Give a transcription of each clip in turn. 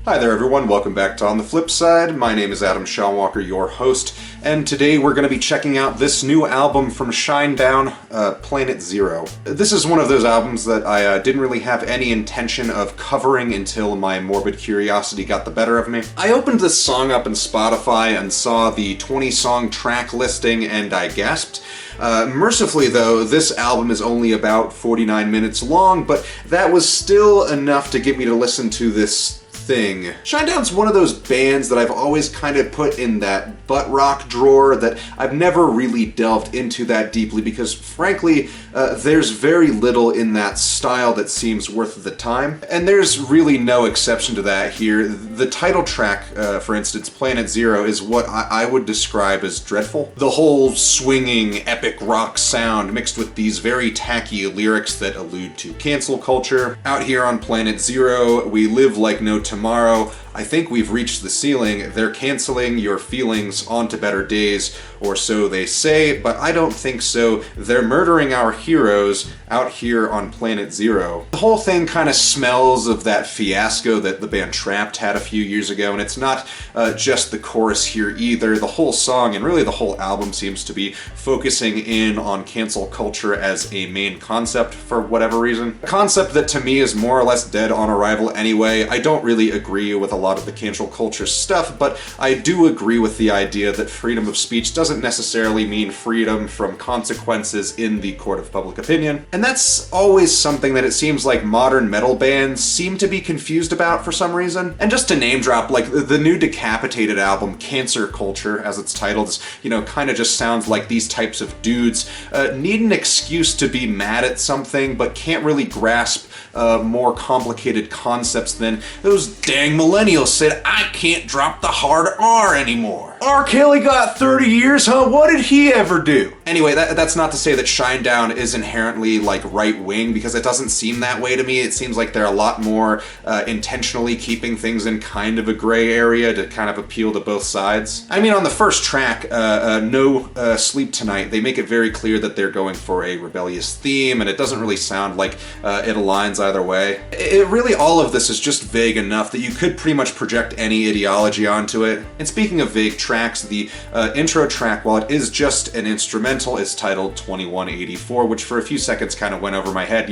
Hi there everyone, welcome back to On the Flip Side. My name is Adam Shawwalker, your host, and today we're going to be checking out this new album from Shinedown, Planet Zero. This is one of those albums that I didn't really have any intention of covering until my morbid curiosity got the better of me. I opened this song up in Spotify and saw the 20-song track listing and I gasped. Mercifully though, this album is only about 49 minutes long, but that was still enough to get me to listen to this thing. Shinedown's one of those bands that I've always kind of put in that butt rock drawer that I've never really delved into that deeply because frankly, there's very little in that style that seems worth the time. And there's really no exception to that here. The title track, for instance, Planet Zero, is what I would describe as dreadful. The whole swinging, epic rock sound mixed with these very tacky lyrics that allude to cancel culture. Out here on Planet Zero, we live like no tomorrow. I think we've reached the ceiling. They're canceling your feelings onto better days, or so they say, but I don't think so. They're murdering our heroes out here on Planet Zero. The whole thing kind of smells of that fiasco that the band Trapped had a few years ago, and it's not just the chorus here either. The whole song, and really the whole album, seems to be focusing in on cancel culture as a main concept for whatever reason. A concept that to me is more or less dead on arrival anyway. I don't really agree with a lot of the cancel culture stuff, but I do agree with the idea that freedom of speech doesn't necessarily mean freedom from consequences in the court of public opinion. And that's always something that it seems like modern metal bands seem to be confused about for some reason. And just to name drop, like the new Decapitated album, Cancer Culture, as it's titled, is, kind of just sounds like these types of dudes need an excuse to be mad at something, but can't really grasp more complicated concepts than those dang millennials said, I can't drop the hard R anymore. R. Kelly got 30 years, huh? What did he ever do? Anyway, that's not to say that Shinedown is inherently like right-wing, because it doesn't seem that way to me. It seems like they're a lot more intentionally keeping things in kind of a gray area to kind of appeal to both sides. I mean, on the first track, No Sleep Tonight, they make it very clear that they're going for a rebellious theme, and it doesn't really sound like it aligns either way. It really, all of this is just vague enough that you could pretty much project any ideology onto it. And speaking of vague tracks, the intro track, while it is just an instrumental, is titled 2184, which for a few seconds kind of went over my head.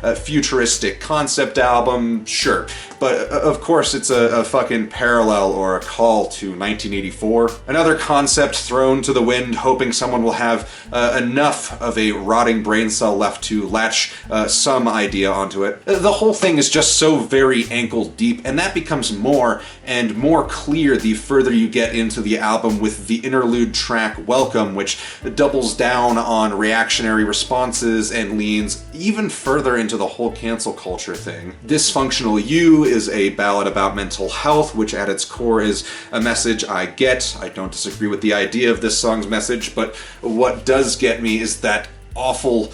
A futuristic concept album, sure. But of course it's a fucking parallel or a call to 1984. Another concept thrown to the wind, hoping someone will have enough of a rotting brain cell left to latch some idea onto it. The whole thing is just so very ankle deep, and that becomes more and more clear the further you get into the album with the interlude track Welcome, which doubles down on reactionary responses and leans even further into the whole cancel culture thing. Dysfunctional You is a ballad about mental health, which at its core is a message I get. I don't disagree with the idea of this song's message, but what does get me is that awful,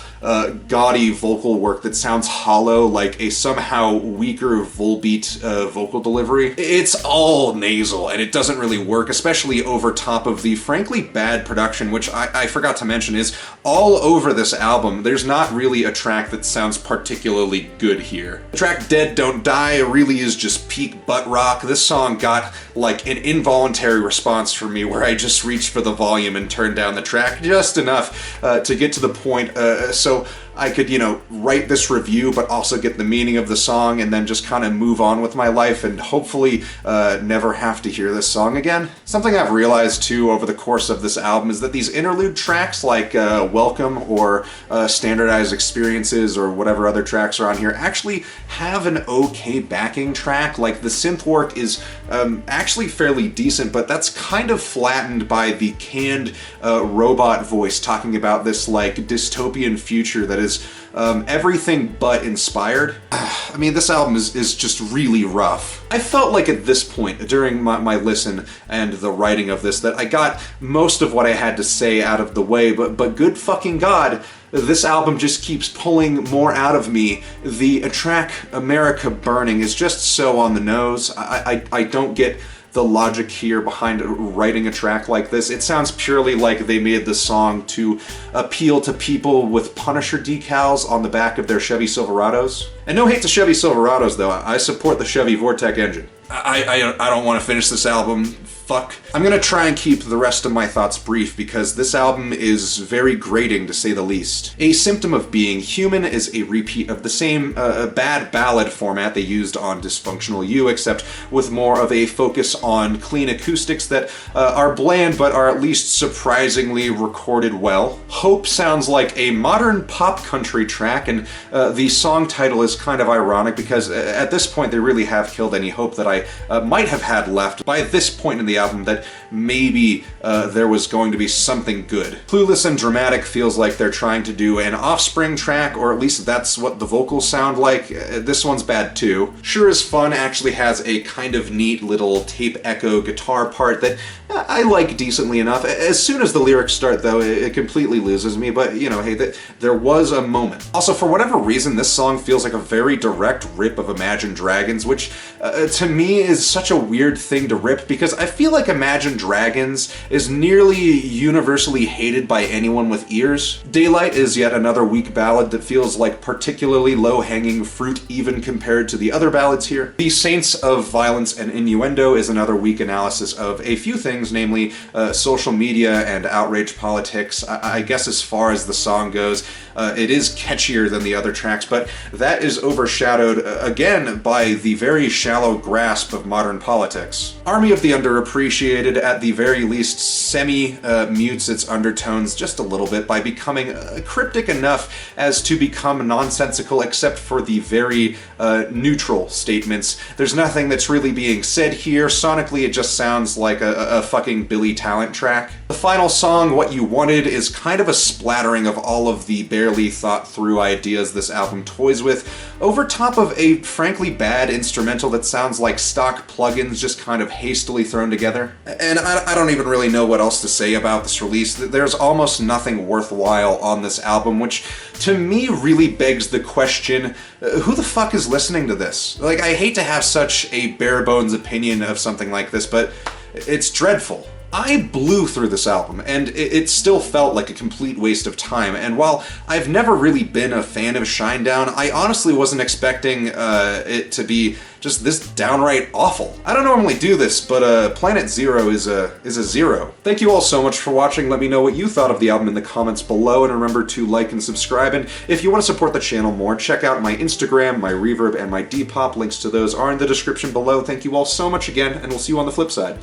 gaudy vocal work that sounds hollow, like a somehow weaker Volbeat vocal delivery. It's all nasal, and it doesn't really work, especially over top of the frankly bad production, which I forgot to mention is all over this album. There's not really a track that sounds particularly good here. The track Dead Don't Die really is just peak butt rock. This song got like an involuntary response from me where I just reached for the volume and turned down the track just enough to get to the point so I could, write this review, but also get the meaning of the song and then just kind of move on with my life and hopefully never have to hear this song again. Something I've realized too over the course of this album is that these interlude tracks like Welcome or Standardized Experiences or whatever other tracks are on here actually have an okay backing track. Like the synth work is actually fairly decent, but that's kind of flattened by the canned robot voice talking about this like dystopian future that is everything but inspired. I mean, this album is just really rough. I felt like at this point, during my listen and the writing of this, that I got most of what I had to say out of the way, but good fucking God, this album just keeps pulling more out of me. The track America Burning is just so on the nose. I don't get the logic here behind writing a track like this. It sounds purely like they made the song to appeal to people with Punisher decals on the back of their Chevy Silverados. And no hate to Chevy Silverados though, I support the Chevy Vortec engine. I don't want to finish this album. Fuck. I'm gonna try and keep the rest of my thoughts brief because this album is very grating to say the least. A Symptom of Being Human is a repeat of the same bad ballad format they used on Dysfunctional You, except with more of a focus on clean acoustics that are bland but are at least surprisingly recorded well. Hope sounds like a modern pop country track, and the song title is kind of ironic because at this point they really have killed any hope that I might have had left by this point in the album that maybe there was going to be something good. Clueless and Dramatic feels like they're trying to do an Offspring track, or at least that's what the vocals sound like. This one's bad too. Sure Is Fun actually has a kind of neat little tape echo guitar part that I like decently enough. As soon as the lyrics start though, it completely loses me, but you know, hey, there was a moment. Also, for whatever reason, this song feels like a very direct rip of Imagine Dragons, which to me is such a weird thing to rip because I feel like Imagine Dragons is nearly universally hated by anyone with ears. Daylight is yet another weak ballad that feels like particularly low-hanging fruit even compared to the other ballads here. The Saints of Violence and Innuendo is another weak analysis of a few things, namely social media and outrage politics. I guess as far as the song goes, it is catchier than the other tracks, but that is overshadowed again by the very shallow grasp of modern politics. Army of the Underappreciated at the very least semi-mutes its undertones just a little bit by becoming cryptic enough as to become nonsensical except for the very neutral statements. There's nothing that's really being said here. Sonically, it just sounds like a fucking Billy Talent track. The final song, What You Wanted, is kind of a splattering of all of the barely thought through ideas this album toys with, over top of a frankly bad instrumental that sounds like stock plugins just kind of hastily thrown together. And I don't even really know what else to say about this release. There's almost nothing worthwhile on this album, which to me really begs the question, who the fuck is listening to this? Like, I hate to have such a bare bones opinion of something like this, but it's dreadful. I blew through this album, and it still felt like a complete waste of time, and while I've never really been a fan of Shinedown, I honestly wasn't expecting it to be just this downright awful. I don't normally do this, but Planet Zero is a zero. Thank you all so much for watching. Let me know what you thought of the album in the comments below, and remember to like and subscribe, and if you want to support the channel more, check out my Instagram, my Reverb, and my Depop. Links to those are in the description below. Thank you all so much again, and we'll see you on the flip side.